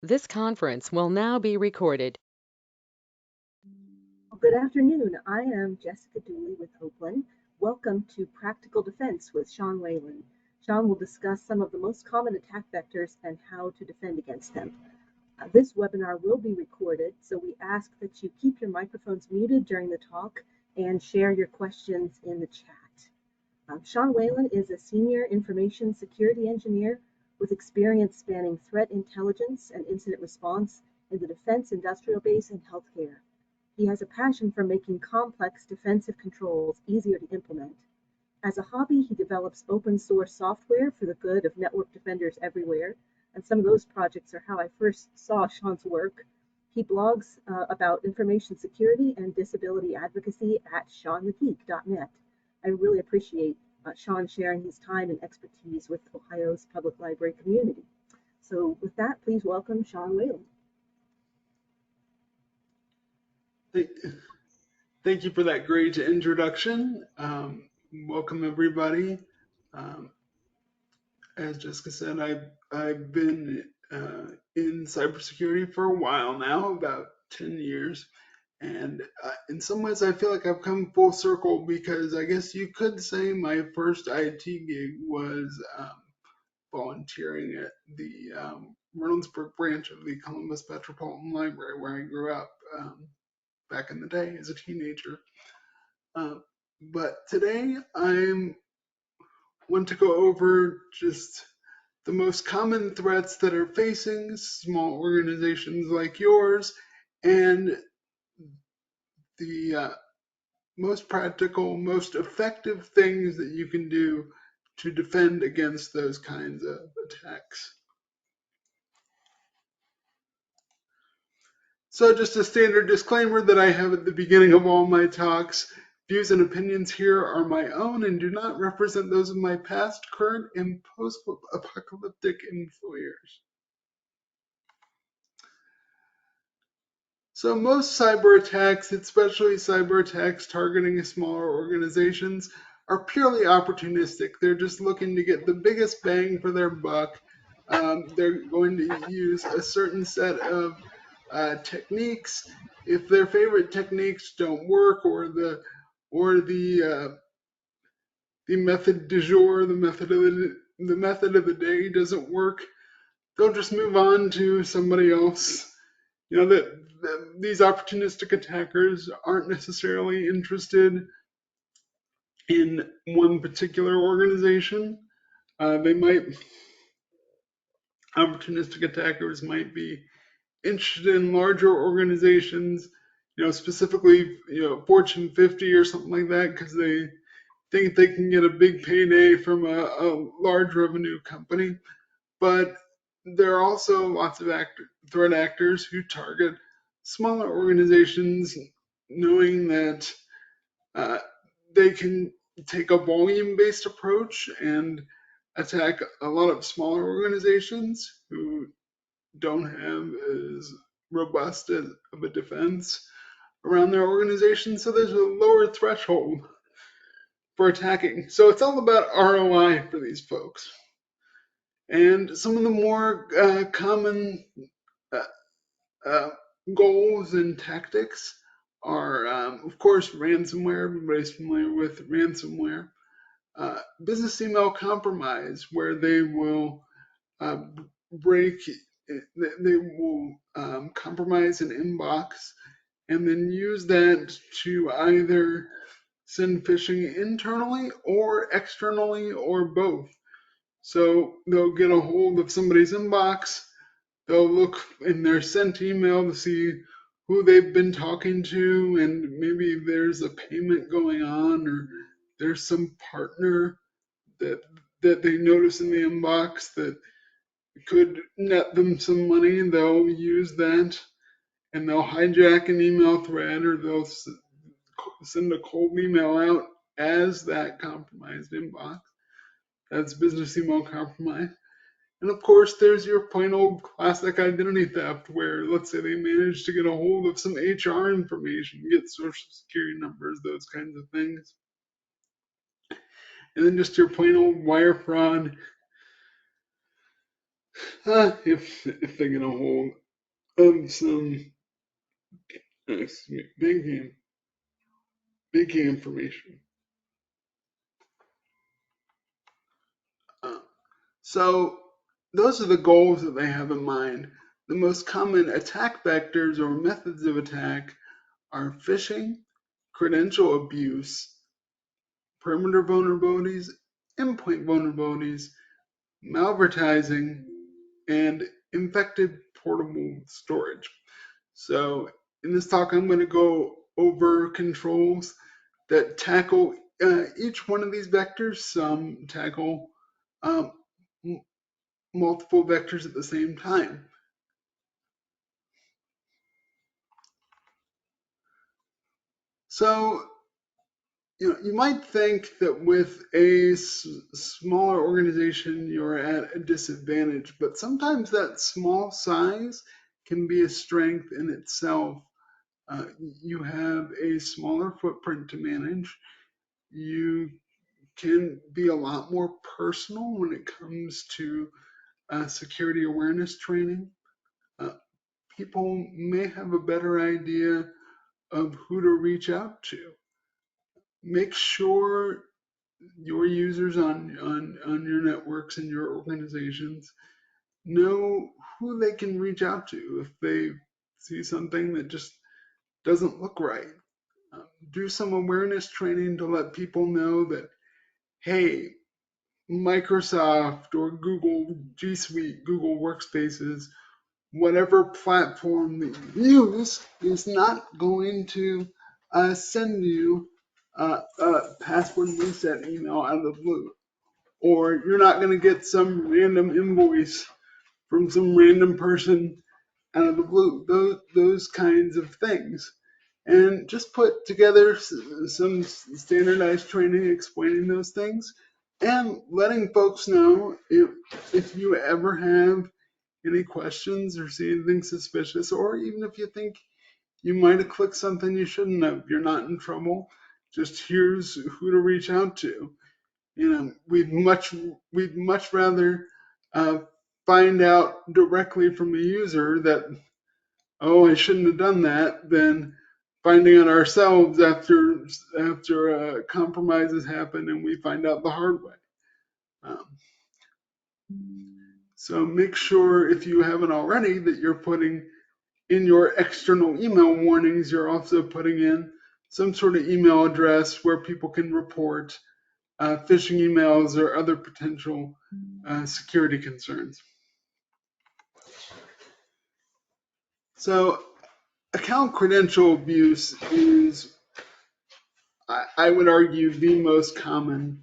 This conference will now be recorded. Good afternoon. I am Jessica Dooley with Oakland. Welcome to Practical Defense with Sean Whalen. Sean will discuss some of the most common attack vectors and how to defend against them. This webinar will be recorded, so we ask that you keep your microphones muted during the talk and share your questions in the chat. Sean Whalen is a senior information security engineer with experience spanning threat intelligence and incident response in the defense industrial base and healthcare. He has a passion for making complex defensive controls easier to implement. As a hobby, he develops open source software for the good of network defenders everywhere, and some of those projects are how I first saw Sean's work. He blogs about information security and disability advocacy at seanthegeek.net. I really appreciate Sean sharing his time and expertise with Ohio's public library community. So with that, please welcome Sean Whalen. Thank you for that great introduction. Welcome everybody. As Jessica said, I've been in cybersecurity for a while now, about 10 years. And in some ways, I feel like I've come full circle because I guess you could say my first IT gig was volunteering at the Reynoldsburg branch of the Columbus Metropolitan Library, where I grew up back in the day as a teenager. But today I want to go over just the most common threats that are facing small organizations like yours and the most practical, most effective things that you can do to defend against those kinds of attacks. So just a standard disclaimer that I have at the beginning of all my talks. Views and opinions here are my own and do not represent those of my past, current, and post-apocalyptic employers. So most cyber attacks, especially cyber attacks targeting smaller organizations, are purely opportunistic. They're just looking to get the biggest bang for their buck. They're going to use a certain set of techniques. If their favorite techniques don't work, or the method du jour, the method of the day doesn't work, they'll just move on to somebody else. You know that these opportunistic attackers aren't necessarily interested in one particular organization. Opportunistic attackers might be interested in larger organizations, specifically, Fortune 50 or something like that, because they think they can get a big payday from a large revenue company. But there are also lots of threat actors who target smaller organizations, knowing that they can take a volume-based approach and attack a lot of smaller organizations who don't have as robust of a defense around their organization. So there's a lower threshold for attacking. So it's all about ROI for these folks. And some of the more common goals and tactics are, of course, ransomware. Everybody's familiar with ransomware. Business email compromise, where they will compromise an inbox and then use that to either send phishing internally or externally or both. So they'll get a hold of somebody's inbox, they'll look in their sent email to see who they've been talking to, and maybe there's a payment going on, or there's some partner that they notice in the inbox that could net them some money, and they'll use that, and they'll hijack an email thread, or they'll send a cold email out as that compromised inbox. That's business email compromise. And of course, there's your plain old classic identity theft, where let's say they manage to get a hold of some HR information, get social security numbers, those kinds of things. And then just your plain old wire fraud. if they get a hold of some banking information. Uh, so those are the goals that they have in mind. The most common attack vectors or methods of attack are phishing, credential abuse, perimeter vulnerabilities, endpoint vulnerabilities, malvertising, and infected portable storage. So in this talk, I'm going to go over controls that tackle each one of these vectors. Some tackle um, multiple vectors at the same time. So you might think that with a smaller organization you're at a disadvantage, but sometimes that small size can be a strength in itself. You have a smaller footprint to manage. You can be a lot more personal when it comes to security awareness training. Uh, People may have a better idea of who to reach out to. Make sure your users on your networks and your organizations know who they can reach out to if they see something that just doesn't look right. Do some awareness training to let people know that, hey, Microsoft or Google G Suite, Google Workspaces, whatever platform that you use is not going to send you a password reset email out of the blue. Or you're not going to get some random invoice from some random person out of the blue. Those kinds of things. And just put together some standardized training explaining those things and letting folks know if you ever have any questions or see anything suspicious, or even if you think you might have clicked something you shouldn't have, you're not in trouble. Just here's who to reach out to. We'd much rather uh, find out directly from a user that, oh, I shouldn't have done that, than finding out ourselves after compromises happen and we find out the hard way. Um, so make sure, if you haven't already, that you're putting in your external email warnings, you're also putting in some sort of email address where people can report phishing emails or other potential security concerns. So account credential abuse is, I would argue, the most common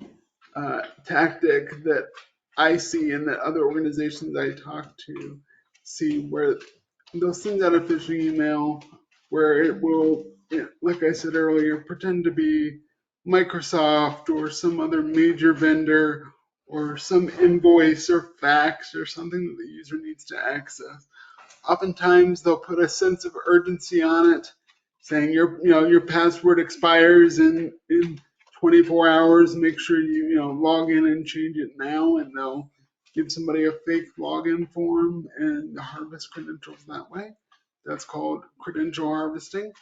tactic that I see and that other organizations I talk to see, where they'll send out a phishing email where it will, like I said earlier, pretend to be Microsoft or some other major vendor or some invoice or fax or something that the user needs to access. Oftentimes they'll put a sense of urgency on it, saying your password expires in 24 hours. Make sure you log in and change it now, and they'll give somebody a fake login form and harvest credentials that way. That's called credential harvesting.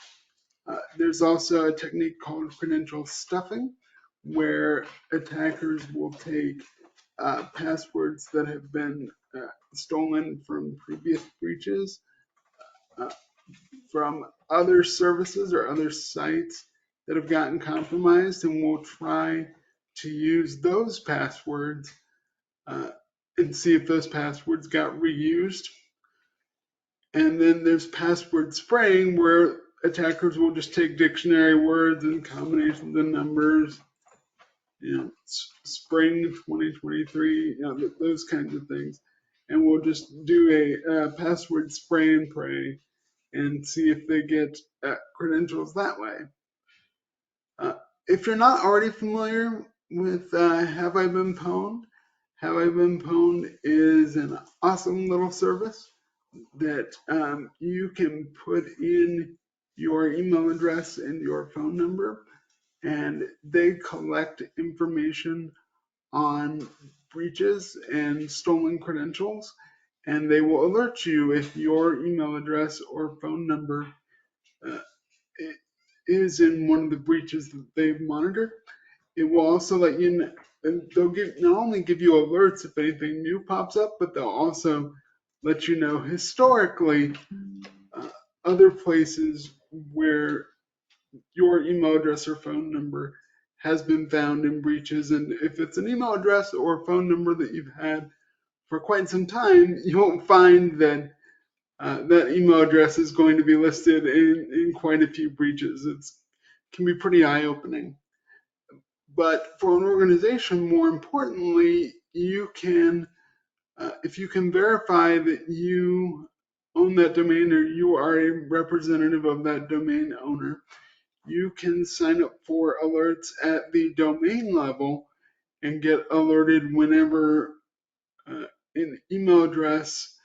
There's also a technique called credential stuffing, where attackers will take passwords that have been stolen from previous breaches, uh, from other services or other sites that have gotten compromised, and will try to use those passwords and see if those passwords got reused. And then there's password spraying, where attackers will just take dictionary words and combinations of numbers, spring 2023, those kinds of things. And we'll just do a password spray and pray and see if they get credentials that way. If you're not already familiar with Have I Been Pwned, Have I Been Pwned is an awesome little service that you can put in your email address and your phone number, and they collect information on breaches and stolen credentials, and they will alert you if your email address or phone number uh, is in one of the breaches that they've monitored. It will also let you know, and they'll not only give you alerts if anything new pops up, but they'll also let you know historically uh, other places where your email address or phone number has been found in breaches. And if it's an email address or phone number that you've had for quite some time, you won't find that that email address is going to be listed in quite a few breaches. It can be pretty eye-opening. But for an organization, more importantly, you can, if you can verify that you own that domain or you are a representative of that domain owner, you can sign up for alerts at the domain level and get alerted whenever an email address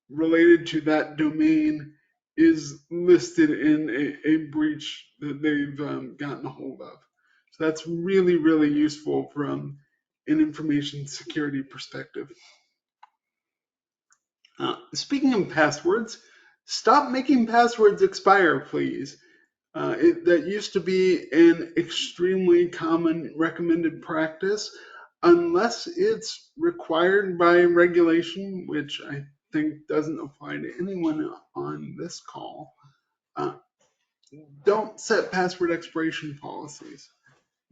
related to that domain is listed in a breach that they've gotten a hold of. So that's really, really useful from an information security perspective. Speaking of passwords, stop making passwords expire, please. That used to be an extremely common recommended practice, unless it's required by regulation, which I think doesn't apply to anyone on this call. Don't set password expiration policies,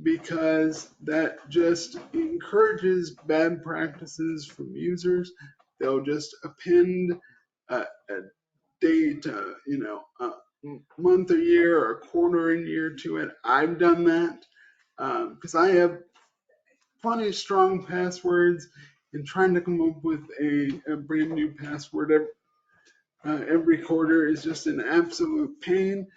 because that just encourages bad practices from users. They'll just append a date, a month or year or a quarter and year to it. I've done that because I have plenty of strong passwords, and trying to come up with a brand new password every quarter is just an absolute pain.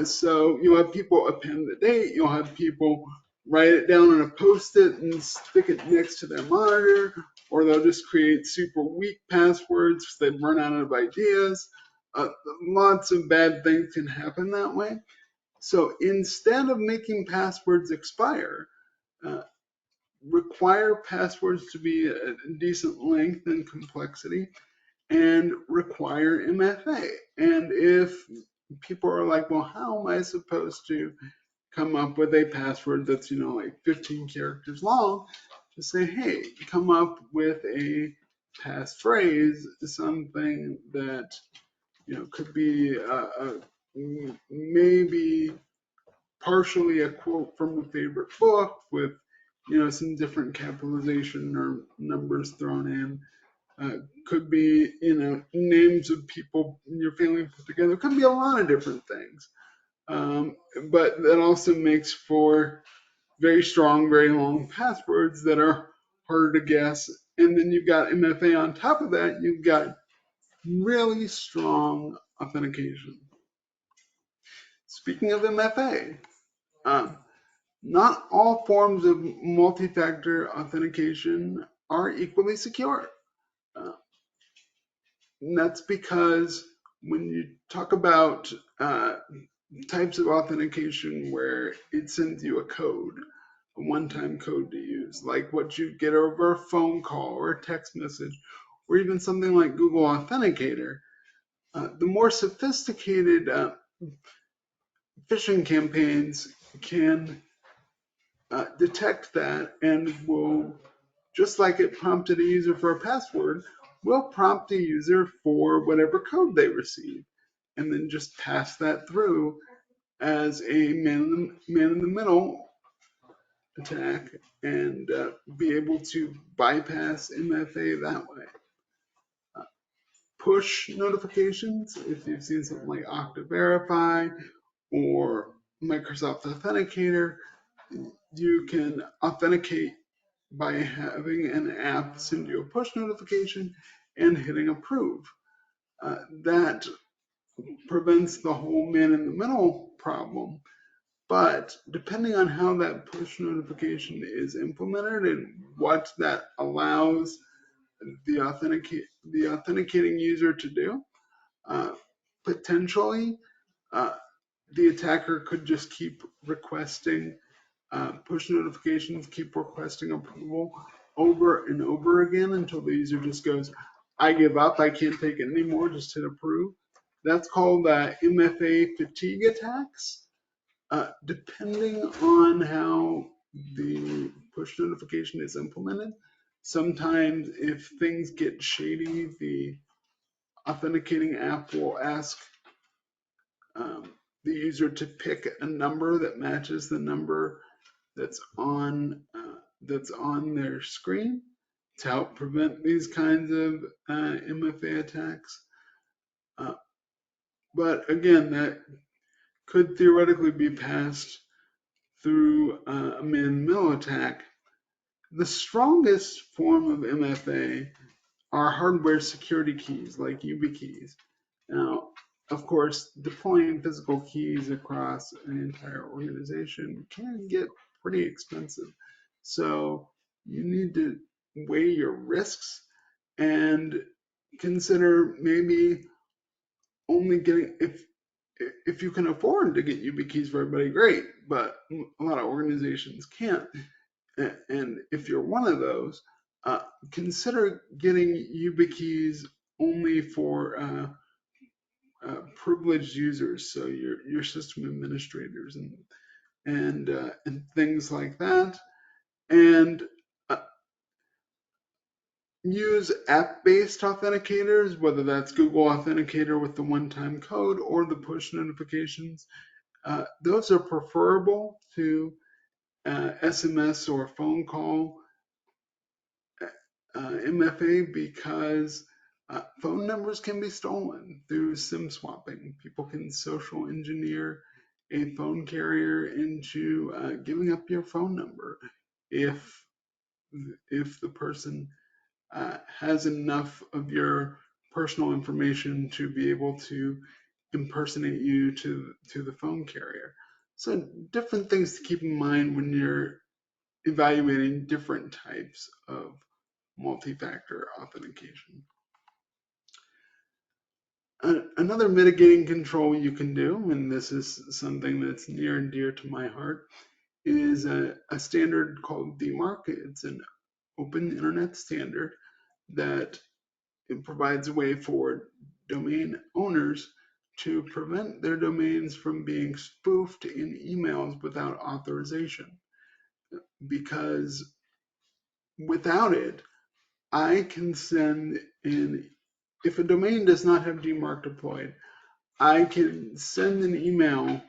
So you'll have people append the date, you'll have people write it down on a post-it and stick it next to their monitor, or they'll just create super weak passwords because they've run out of ideas. Lots of bad things can happen that way. So instead of making passwords expire, require passwords to be a decent length and complexity, and require MFA. And if people are like, well, how am I supposed to come up with a password that's, like 15 characters long? Just say, hey, come up with a passphrase, something that, could be maybe partially a quote from a favorite book with, some different capitalization or numbers thrown in. Could be, names of people in your family put together. Could be a lot of different things. But that also makes for very strong, very long passwords that are harder to guess. And then you've got MFA on top of that. You've got really strong authentication. Speaking of MFA, not all forms of multi-factor authentication are equally secure. And that's because when you talk about types of authentication where it sends you a code, a one-time code to use, like what you get over a phone call or a text message, or even something like Google Authenticator, the more sophisticated phishing campaigns can detect that and will, just like it prompted a user for a password, will prompt a user for whatever code they receive, and then just pass that through as a man in the middle attack and be able to bypass MFA that way. Push notifications, if you've seen something like Okta Verify or Microsoft Authenticator, you can authenticate by having an app send you a push notification and hitting approve. That prevents the whole man in the middle problem. But depending on how that push notification is implemented and what that allows the authenticating user to do, potentially the attacker could just keep requesting push notifications, keep requesting approval over and over again until the user just goes, I give up, I can't take it anymore, just hit approve. That's called MFA fatigue attacks. Depending on how the push notification is implemented, sometimes if things get shady, the authenticating app will ask the user to pick a number that matches the number that's on their screen to help prevent these kinds of MFA attacks. But again, that could theoretically be passed through a man-in-the-middle attack. The strongest form of MFA are hardware security keys like YubiKeys. Now, of course, deploying physical keys across an entire organization can get pretty expensive. So you need to weigh your risks and consider maybe only getting, if you can afford to get YubiKeys for everybody, great, but a lot of organizations can't. And if you're one of those, consider getting YubiKeys only for privileged users, so your system administrators and things like that, and use app-based authenticators, whether that's Google Authenticator with the one-time code or the push notifications. Those are preferable to SMS or phone call MFA because phone numbers can be stolen through SIM swapping. People can social engineer a phone carrier into giving up your phone number if the person has enough of your personal information to be able to impersonate you to the phone carrier. So different things to keep in mind when you're evaluating different types of multi-factor authentication. Another mitigating control you can do, and this is something that's near and dear to my heart, is a standard called DMARC. It's an open internet standard that it provides a way for domain owners to prevent their domains from being spoofed in emails without authorization. Because without it, I can send in, if a domain does not have DMARC deployed, I can send an email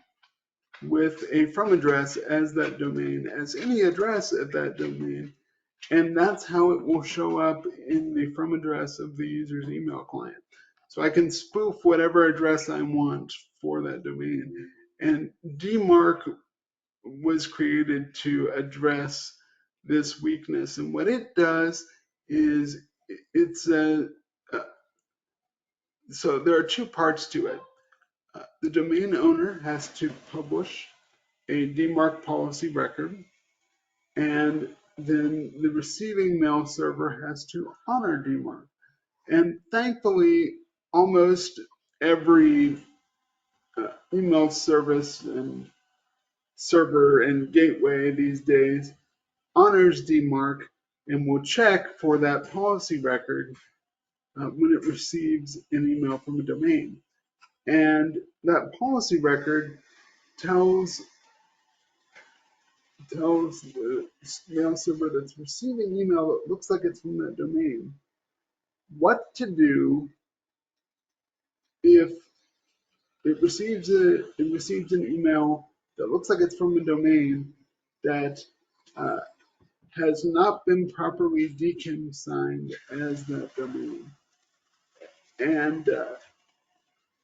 with a from address as that domain, as any address at that domain, and that's how it will show up in the from address of the user's email client. So I can spoof whatever address I want for that domain. And DMARC was created to address this weakness. And what it does is so there are two parts to it. The domain owner has to publish a DMARC policy record, and then the receiving mail server has to honor DMARC. And thankfully, almost every email service and server and gateway these days honors DMARC and will check for that policy record when it receives an email from a domain. And that policy record tells the mail server that's receiving email that looks like it's from that domain what to do if it receives an email that looks like it's from a domain that has not been properly DKIM signed as that domain. And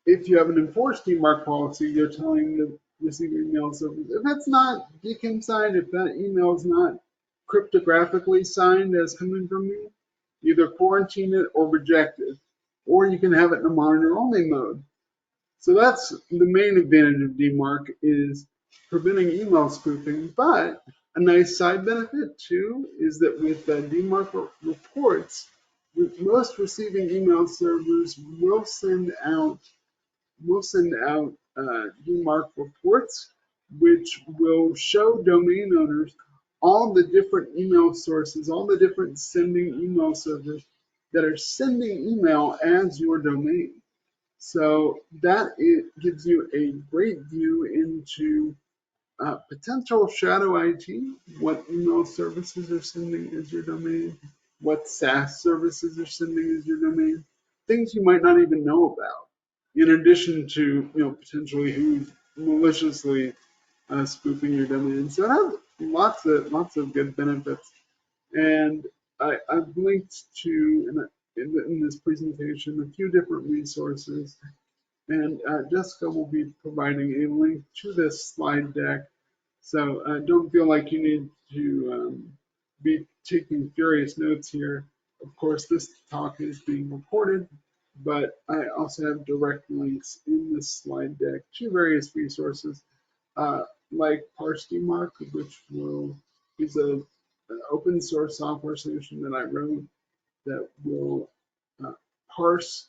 if you have an enforced DMARC policy, you're telling the receiving email service, if it's not DKIM signed, if that email is not cryptographically signed as coming from me, either quarantine it or reject it. Or you can have it in a monitor only mode. So that's the main advantage of DMARC, is preventing email spoofing. But a nice side benefit too is that with DMARC reports, most receiving email servers will send out DMARC reports, which will show domain owners all the different email sources, all the different sending email servers that are sending email as your domain. So that it gives you a great view into potential shadow IT, what email services are sending as your domain, what SaaS services are sending as your domain, things you might not even know about, in addition to potentially who's maliciously spoofing your domain. So it has lots of good benefits. And I've linked to in this presentation a few different resources, and Jessica will be providing a link to this slide deck. So don't feel like you need to be taking furious notes here. Of course, this talk is being recorded, but I also have direct links in this slide deck to various resources uh, like parsedmarc, which is an open source software solution that I wrote that will parse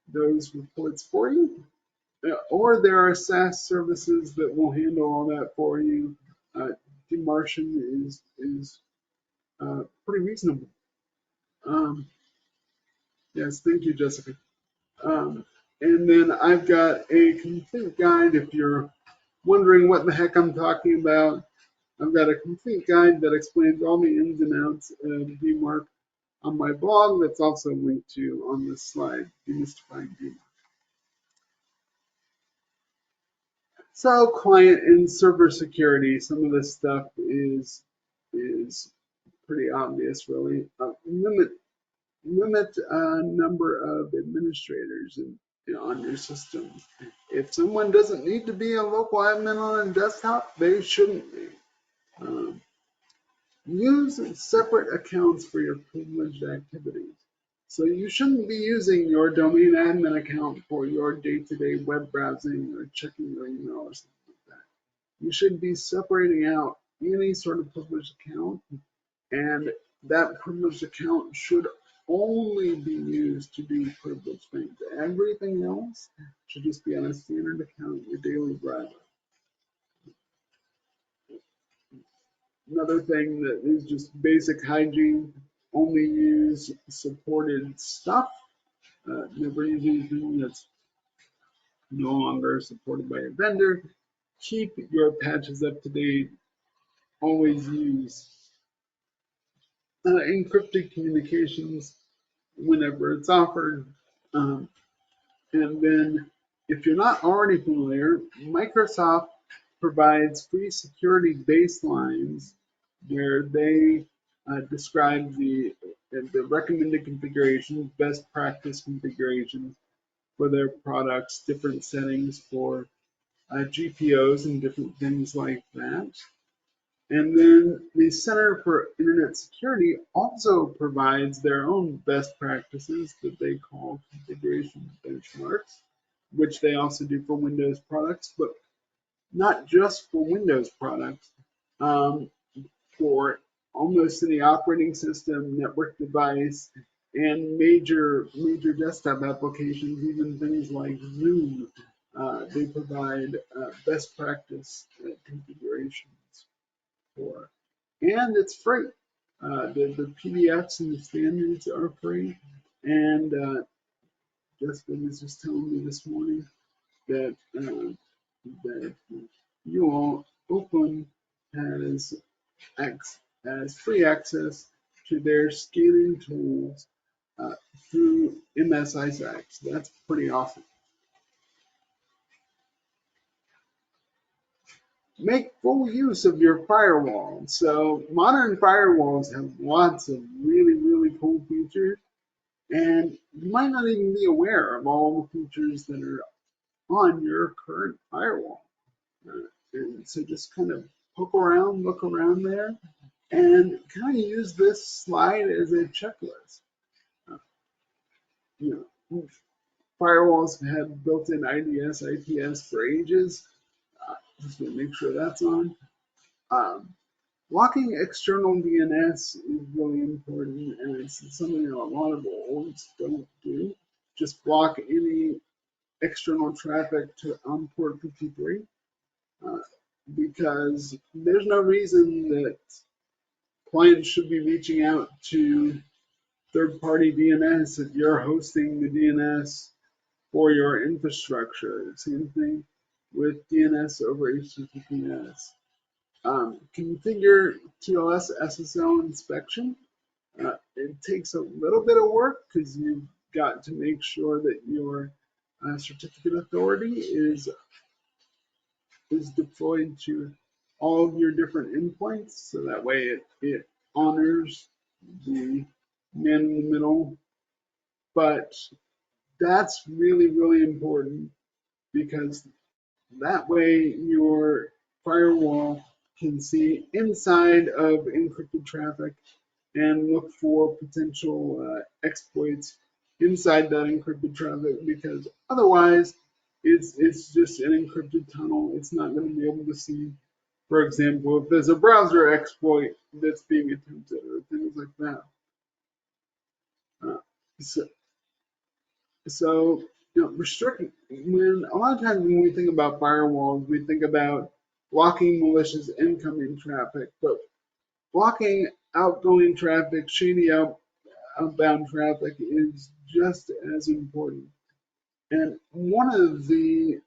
those reports for you. Or there are SaaS services that will handle all that for you. DMARC is pretty reasonable. Yes, thank you, Jessica. And then I've got a complete guide if you're wondering what the heck I'm talking about. I've got a complete guide that explains all the ins and outs of DMARC on my blog that's also linked to on this slide, Demystifying DMARC. So client and server security, some of this stuff is pretty obvious, really. Limit number of administrators on your system. If someone doesn't need to be a local admin on a desktop, they shouldn't be. Use separate accounts for your privileged activities. So you shouldn't be using your domain admin account for your day-to-day web browsing or checking your email or something like that. You should be separating out any sort of privileged account, and that privileged account should only be used to do privileged things. Everything else should just be on a standard account, your daily browser. Another thing that is just basic hygiene, only use supported stuff. Never use anything that's no longer supported by a vendor. Keep your patches up to date. Always use encrypted communications whenever it's offered. And then if you're not already familiar, Microsoft provides free security baselines where they describe the recommended configurations, best practice configurations for their products, different settings for GPOs and different things like that. And then the Center for Internet Security also provides their own best practices that they call configuration benchmarks, which they also do for Windows products, but not just for Windows products, for almost any operating system, network device, and major desktop applications, even things like Zoom. They provide best practice configurations for, and it's free. The PDFs and the standards are free, and Jessica was just telling me this morning that you all Open has free access to their scaling tools through MSISAC. So that's pretty awesome. Make full use of your firewall. So modern firewalls have lots of really cool features, and you might not even be aware of all the features that are on your current firewall. And so just kind of poke around, look around there, and kind of use this slide as a checklist. Firewalls have had built-in IDS, IPS for ages. Just to make sure that's on. Blocking external DNS is really important, and it's something that a lot of olds don't do. Just block any external traffic to on port 53, because there's no reason that clients should be reaching out to third-party DNS if you're hosting the DNS for your infrastructure. Same thing with DNS over HTTPS. Configure TLS SSL inspection. It takes a little bit of work because you've got to make sure that your certificate authority is deployed to all of your different endpoints, so that way it honors the man in the middle. But that's really, really important because that way your firewall can see inside of encrypted traffic and look for potential exploits inside that encrypted traffic, because otherwise it's just an encrypted tunnel. It's not going to be able to see, for example, if there's a browser exploit that's being attempted or things like that. Uh, so, so restricting, when a lot of times when we think about firewalls, we think about blocking malicious incoming traffic, but blocking outgoing traffic, shady outbound traffic is just as important. And one of the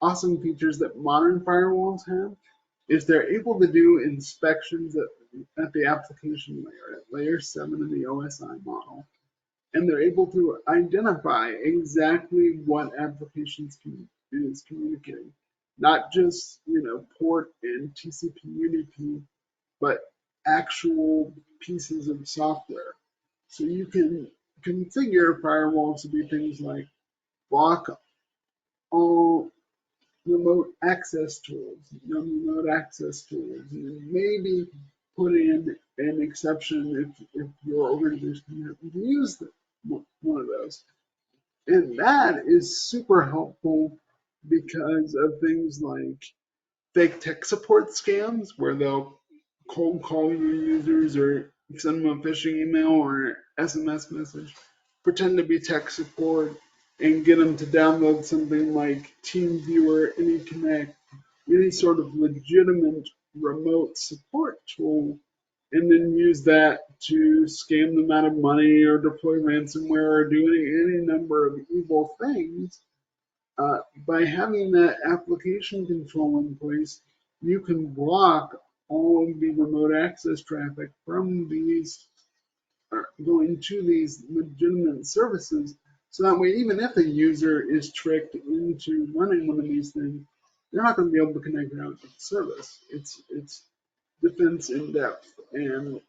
awesome features that modern firewalls have is they're able to do inspections at the application layer, at layer 7 of the OSI model. And they're able to identify exactly what applications is communicating. Not just, port and TCP UDP, but actual pieces of software. So you can configure firewalls to do things like block all remote access tools, remote access tools, and maybe put in an exception if your organization happens to use one of those. And that is super helpful because of things like fake tech support scams, where they'll cold call your users or send them a phishing email or SMS message, pretend to be tech support, and get them to download something like TeamViewer, AnyConnect, any sort of legitimate remote support tool, and then use that to scam them out of money or deploy ransomware or do any number of evil things. By having that application control in place, you can block all of the remote access traffic from these going to these legitimate services. So that way, even if a user is tricked into running one of these things, they're not going to be able to connect out to the service. It's defense in depth, and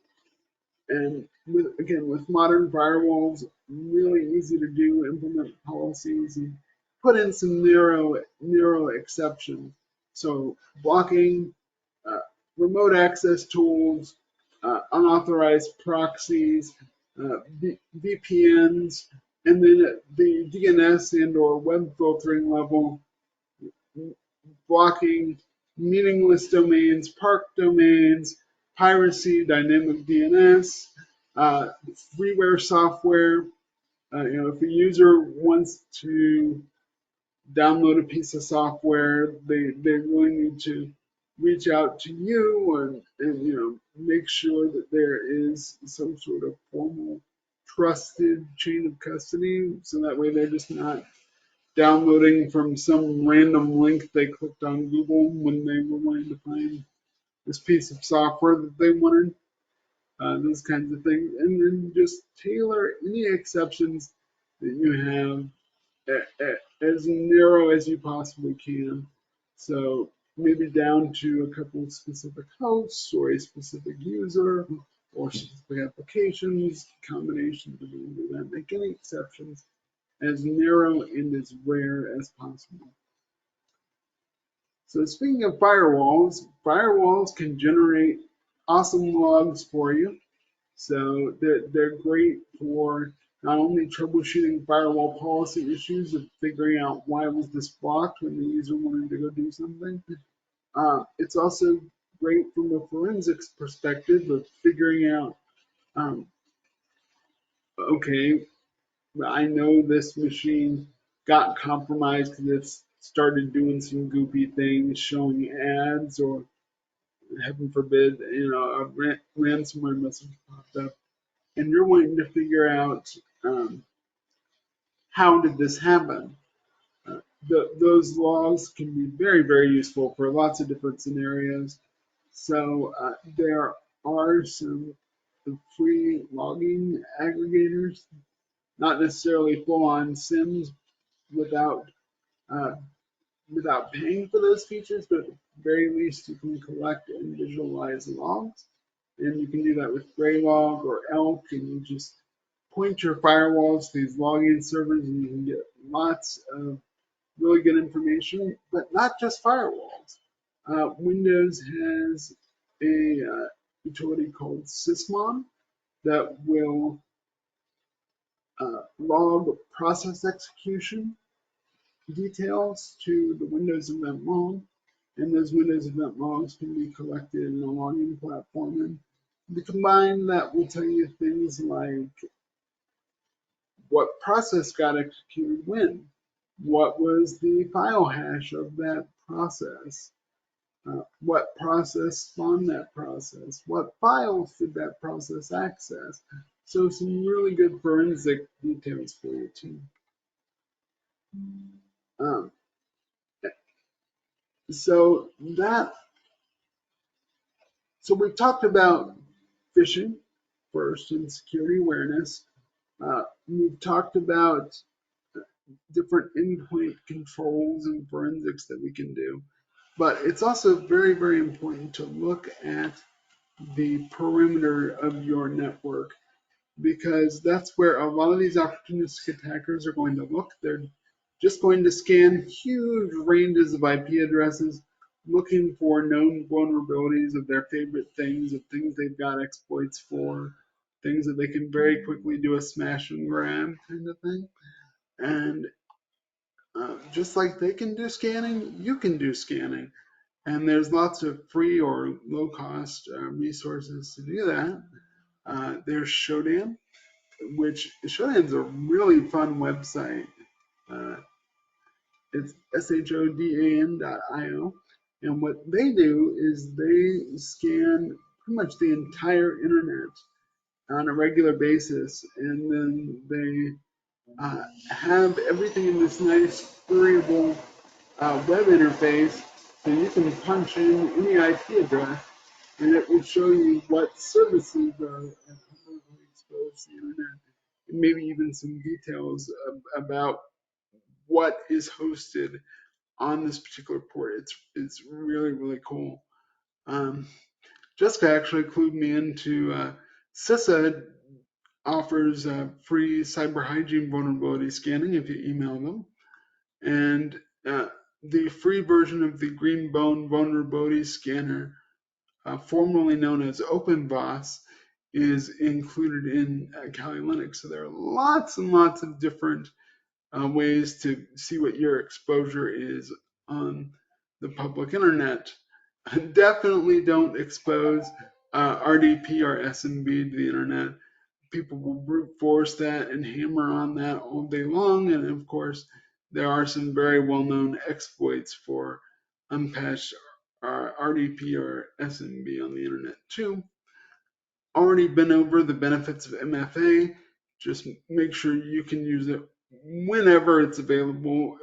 with modern firewalls, really easy to do, implement policies, and put in some narrow exceptions. So blocking remote access tools, unauthorized proxies, VPNs, and then at the DNS and or web filtering level, blocking meaningless domains, park domains, piracy, dynamic DNS, freeware software. If a user wants to download a piece of software, they really need to reach out to you and make sure that there is some sort of formal trusted chain of custody, so that way they're just not downloading from some random link they clicked on Google when they were wanting to find this piece of software that they wanted, those kinds of things. And then just tailor any exceptions that you have as narrow as you possibly can. So maybe down to a couple of specific hosts or a specific user or specific applications, combinations of that. Make any exceptions as narrow and as rare as possible. So speaking of firewalls, firewalls can generate awesome logs for you. So they're great for not only troubleshooting firewall policy issues of figuring out why was this blocked when the user wanted to go do something. It's also great from a forensics perspective of figuring out, okay, I know this machine got compromised because it started doing some goofy things, showing ads, or heaven forbid, a ransomware message popped up. and you're wanting to figure out how did this happen. Those logs can be very, very useful for lots of different scenarios. So there are some free logging aggregators, not necessarily full-on SIMs without uh, without paying for those features, but at the very least you can collect and visualize logs. And you can do that with Graylog or Elk, and you just point your firewalls to these login servers and you can get lots of really good information, but not just firewalls. Windows has a utility called sysmon that will log process execution details to the Windows event log, and those Windows event logs can be collected in a logging platform. And the combined that will tell you things like what process got executed when, what was the file hash of that process, what process spawned that process, what files did that process access. So some really good forensic details for you too. Um, so we've talked about phishing first and security awareness. We've talked about different endpoint controls and forensics that we can do. But it's also very, very important to look at the perimeter of your network, because that's where a lot of these opportunistic attackers are going to look. They're just going to scan huge ranges of IP addresses looking for known vulnerabilities of their favorite things, of things they've got exploits for, things that they can very quickly do a smash and grab kind of thing. And just like they can do scanning, you can do scanning. And there's lots of free or low cost resources to do that. There's Shodan, which Shodan's a really fun website. Uh, it's shodan.io. And what they do is they scan pretty much the entire internet on a regular basis. And then they have everything in this nice, variable web interface, so you can punch in any IP address and it will show you what services are exposed to the internet, and maybe even some details about what is hosted on this particular port. It's really, really cool. Jessica actually clued me into CISA offers free cyber hygiene vulnerability scanning if you email them. And the free version of the Greenbone vulnerability scanner, formerly known as OpenVAS, is included in Kali Linux. So there are lots and lots of different ways to see what your exposure is on the public internet. Definitely don't expose RDP or SMB to the internet. People will brute force that and hammer on that all day long. And of course, there are some very well-known exploits for unpatched RDP or SMB on the internet too. Already been over the benefits of MFA. Just make sure you can use it whenever it's available.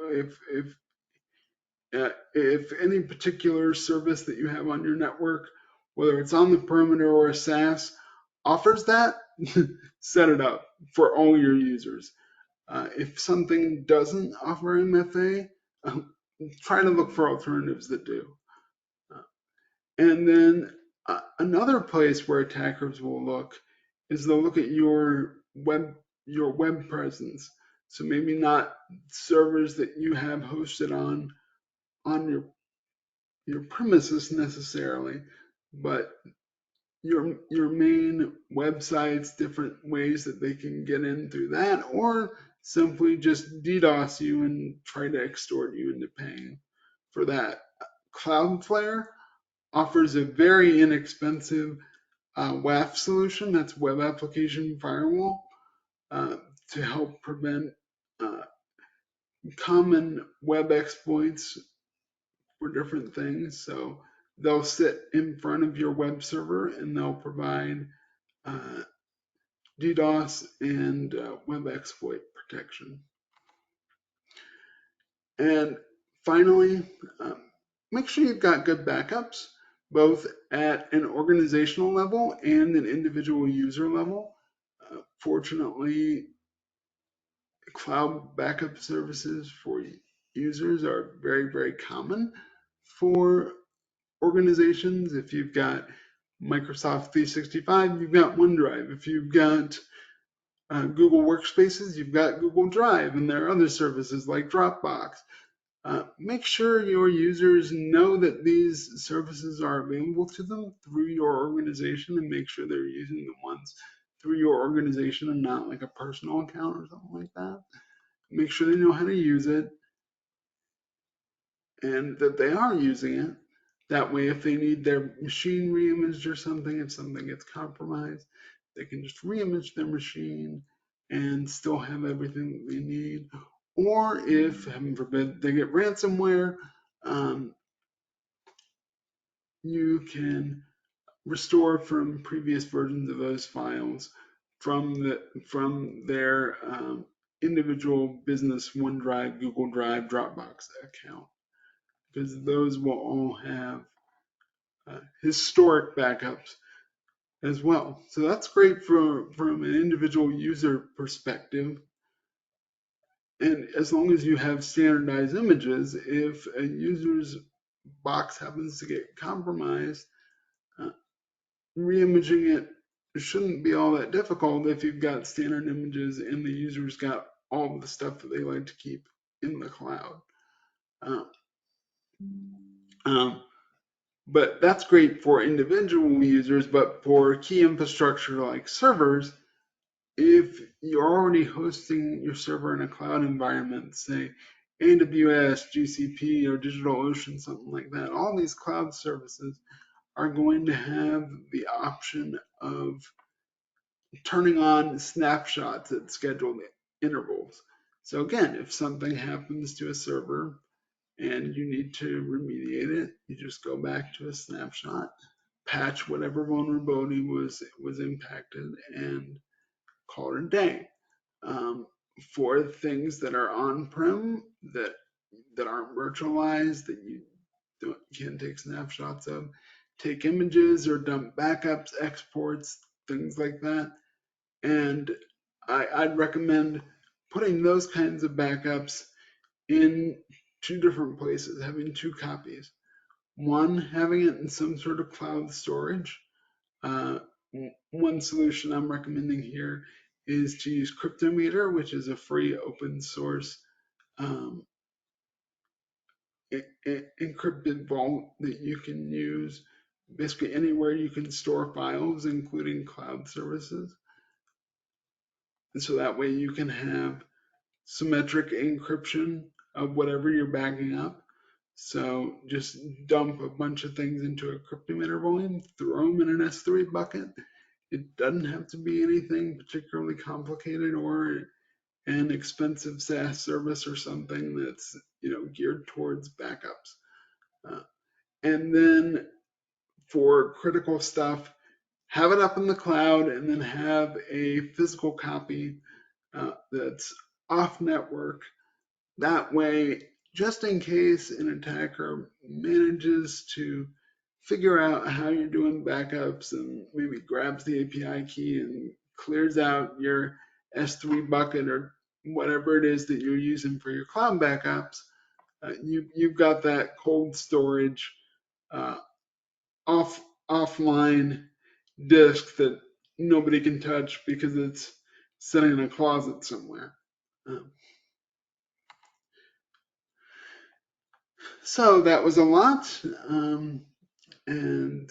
If any particular service that you have on your network, whether it's on the perimeter or a SaaS, offers that, set it up for all your users. If something doesn't offer MFA, try to look for alternatives that do. And then another place where attackers will look is they'll look at your web presence. So maybe not servers that you have hosted on your premises necessarily, but your main websites, different ways that they can get in through that, or simply just DDoS you and try to extort you into paying for that. Cloudflare offers a very inexpensive WAF solution, that's Web Application Firewall, to help prevent common web exploits for different things. So they'll sit in front of your web server and they'll provide DDoS and web exploit protection. And finally, make sure you've got good backups, both at an organizational level and an individual user level. Fortunately, cloud backup services for users are very, very common for organizations. If you've got Microsoft 365, you've got OneDrive. If you've got Google Workspaces, you've got Google Drive, and there are other services like Dropbox. Make sure your users know that these services are available to them through your organization, and make sure they're using the ones through your organization and not like a personal account or something like that. Make sure they know how to use it and that they are using it. That way, if they need their machine reimaged or something, if something gets compromised, they can just reimage their machine and still have everything that they need. Or if, heaven forbid, they get ransomware, you can restore from previous versions of those files from their individual business OneDrive, Google Drive, Dropbox account, because those will all have historic backups as well. So that's great from an individual user perspective. And as long as you have standardized images, if a user's box happens to get compromised, reimaging it shouldn't be all that difficult if you've got standard images and the user's got all the stuff that they like to keep in the cloud. But that's great for individual users, but for key infrastructure like servers, if you're already hosting your server in a cloud environment, say AWS, GCP, or DigitalOcean, something like that, all these cloud services are going to have the option of turning on snapshots at scheduled intervals. So again, if something happens to a server and you need to remediate it, you just go back to a snapshot, patch whatever vulnerability was impacted, and call it a day. For things that are on-prem that aren't virtualized, that you can't take snapshots of, take images or dump backups, exports, things like that. And I'd recommend putting those kinds of backups in two different places, having two copies. One, having it in some sort of cloud storage. One solution I'm recommending here is to use Cryptometer, which is a free open source encrypted vault that you can use basically anywhere you can store files, including cloud services. And so that way you can have symmetric encryption of whatever you're backing up. So just dump a bunch of things into a Cryptometer volume, throw them in an S3 bucket. It doesn't have to be anything particularly complicated or an expensive SaaS service or something that's geared towards backups. And then for critical stuff, have it up in the cloud and then have a physical copy that's off network. That way, just in case an attacker manages to figure out how you're doing backups and maybe grabs the API key and clears out your S3 bucket or whatever it is that you're using for your cloud backups, you've got that cold storage offline disk that nobody can touch because it's sitting in a closet somewhere. So that was a lot. And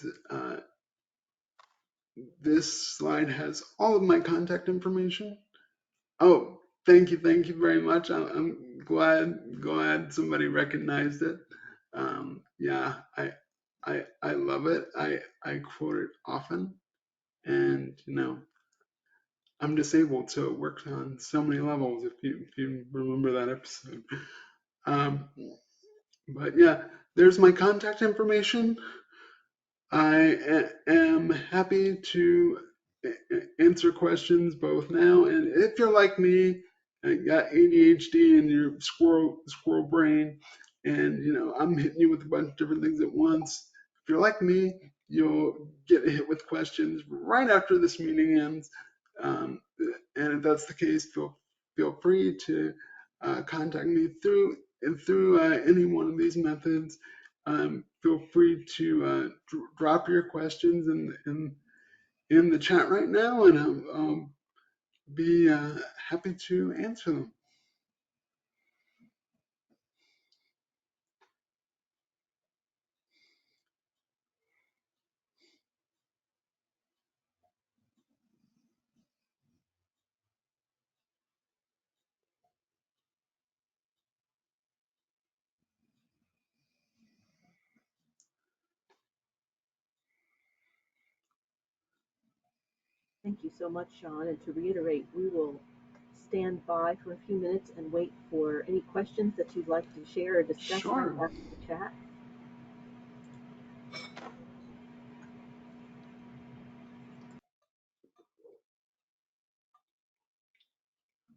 this slide has all of my contact information. Oh, thank you very much. I'm glad somebody recognized it. Yeah, I love it. I quote it often, and I'm disabled, so it works on so many levels. If you remember that episode. But yeah, there's my contact information. I am happy to answer questions both now, and if you're like me and got ADHD and your squirrel brain, and I'm hitting you with a bunch of different things at once. If you're like me, you'll get hit with questions right after this meeting ends. Um, and if that's the case, feel free to contact me through any one of these methods. Feel free to drop your questions in the chat right now, and I'll be happy to answer them. Thank you so much, Sean. And to reiterate, we will stand by for a few minutes and wait for any questions that you'd like to share or discuss right Sure. after the chat.